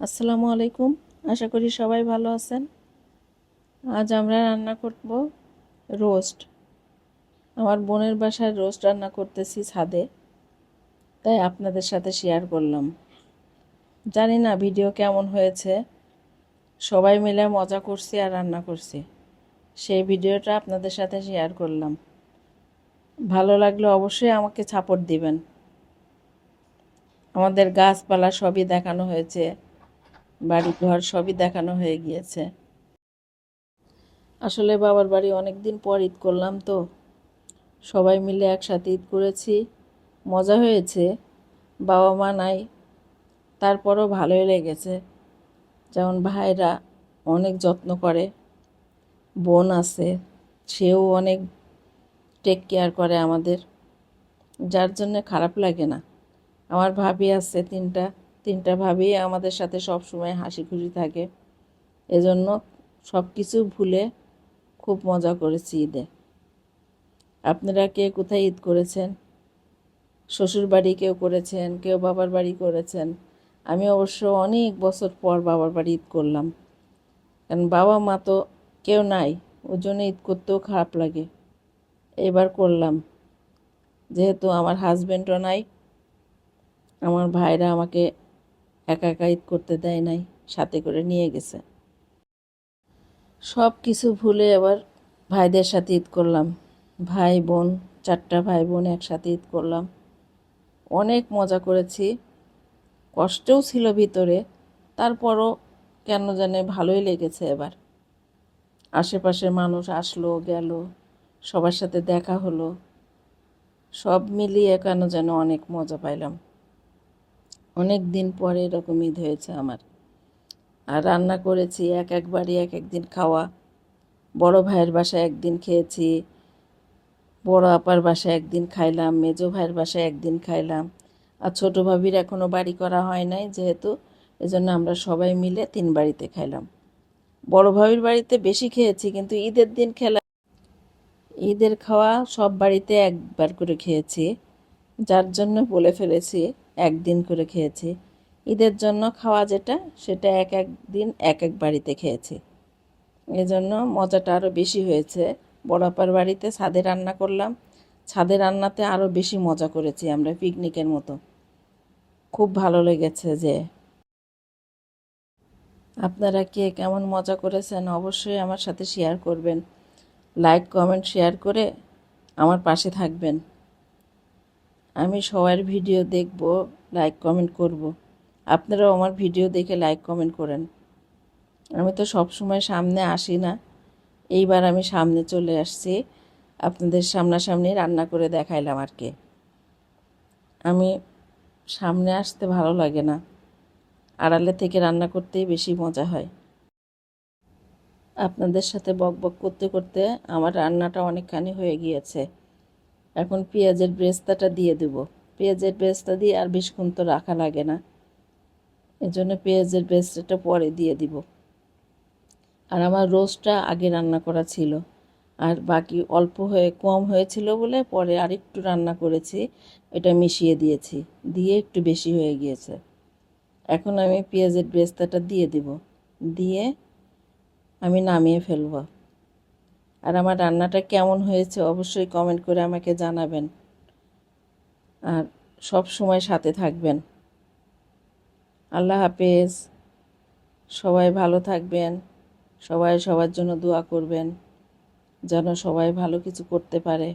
আসসালামু আলাইকুম। আশা করি সবাই ভালো আছেন। আজ আমরা রান্না করব রোস্ট। আমার বোনের বাসায় রোস্ট রান্না করতেছি ছাদে, তাই আপনাদের সাথে শেয়ার করলাম। জানি না ভিডিও কেমন হয়েছে, সবাই মিলে মজা করছি আর রান্না করছি, সেই ভিডিওটা আপনাদের সাথে শেয়ার করলাম। ভালো লাগলে অবশ্যই আমাকে সাপোর্ট দিবেন। আমাদের গাছপালা সবই দেখানো হয়েছে, বাড়িঘর সবই দেখানো হয়ে গিয়েছে। আসলে বাবার বাড়ি অনেক দিন পর ঈদ করলাম, তো সবাই মিলে একসাথে ঈদ করেছি, মজা হয়েছে। বাবা মা নাই, তারপরও ভালোই লেগেছে। যেমন ভাইরা অনেক যত্ন করে, বোন আছে, সেও অনেক টেক কেয়ার করে আমাদের, যার জন্যে খারাপ লাগে না। আমার ভাবি আছে তিনটা ভাবি আমাদের সাথে সব সময় হাসি খুশি থাকে। এজন্য সব কিছু ভুলে খুব মজা করেছি ঈদে। আপনারা কে কোথায় ঈদ করেছেন? শ্বশুর বাড়ি কেউ করেছেন, কেউ বাবার বাড়ি করেছেন। আমি অবশ্য অনেক বছর পর বাবার বাড়ি ঈদ করলাম, কারণ বাবা মা তো কেউ নাই, ওর জন্য ঈদ করতেও খারাপ লাগে। এবার করলাম, যেহেতু আমার হাজব্যান্ডও নাই, আমার ভাইরা আমাকে একা একা ঈদ করতে দেয় নাই, সাথে করে নিয়ে গেছে। সব কিছু ভুলে এবার ভাইদের সাথে ঈদ করলাম। ভাই বোন, 4টা ভাই বোন একসাথে ঈদ করলাম। অনেক মজা করেছি, কষ্টও ছিল ভিতরে, তারপরও কেন জানে ভালোই লেগেছে। এবার আশেপাশের মানুষ আসলো গেল, সবার সাথে দেখা হলো, সব মিলিয়ে কেন যেন অনেক মজা পাইলাম। অনেক দিন পরে এরকম ঈদ হয়েছে আমার। আর রান্না করেছি একবারই এক একদিন খাওয়া। বড় ভাইয়ের বাসায় একদিন খেয়েছি, বড় আপার বাসায় একদিন খাইলাম, মেজো ভাইয়ের বাসায় একদিন খাইলাম। আর ছোটো ভাবির এখনও বাড়ি করা হয় নাই, যেহেতু এজন্য আমরা সবাই মিলে 3 বাড়িতে খাইলাম। বড় ভাবির বাড়িতে বেশি খেয়েছি, কিন্তু ঈদের দিন ঈদের খাওয়া সব বাড়িতে একবার করে খেয়েছি, যার জন্য বলে ফেলেছি একদিন করে খেয়েছি। ঈদের জন্য খাওয়া যেটা, সেটা এক এক দিন এক এক বাড়িতে খেয়েছি, এজন্য মজাটা আরও বেশি হয়েছে। বড়াপার বাড়িতে ছাদে রান্না করলাম, ছাদে রান্নাতে আরও বেশি মজা করেছি আমরা, পিকনিকের মতো। খুব ভালো লেগেছে। যে আপনারা কে কেমন মজা করেছেন অবশ্যই আমার সাথে শেয়ার করবেন। লাইক কমেন্ট শেয়ার করে আমার পাশে থাকবেন। আমি সবার ভিডিও দেখব, লাইক কমেন্ট করব। আপনারাও আমার ভিডিও দেখে লাইক কমেন্ট করেন। আমি তো সব সময় সামনে আসি না, এইবার আমি সামনে চলে আসছি, আপনাদের সামনাসামনি রান্না করে দেখাইলাম আর কি। আমি সামনে আসতে ভালো লাগে না, আড়ালে থেকে রান্না করতেই বেশি মজা হয়। আপনাদের সাথে বক বক করতে করতে আমার রান্নাটা অনেকখানি হয়ে গিয়েছে। এখন পেঁয়াজের ব্রেস্তাটা দিয়ে দেব। পেঁয়াজের ব্রেস্তা দিয়ে আর বেশিক্ষণ তো রাখা লাগে না, এজন্য পেঁয়াজের ব্রেস্তাটা পরে দিয়ে দিব। আর আমার রোস্টটা আগে রান্না করা ছিল, আর বাকি অল্প কম হয়েছিল বলে পরে আরেকটু রান্না করেছি, এটা মিশিয়ে দিয়েছি, দিয়ে একটু বেশি হয়ে গিয়েছে। এখন আমি পেঁয়াজের ব্রেস্তাটা দিয়ে দিব, দিয়ে আমি নামিয়ে ফেলব। আর আমার রান্নাটা কেমন হয়েছে অবশ্যই কমেন্ট করে আমাকে জানাবেন, আর সব সময় সাথে থাকবেন। আল্লাহ হাফেজ। সবাই ভালো থাকবেন, সবাই সবার জন্য দোয়া করবেন, যেন সবাই ভালো কিছু করতে পারে।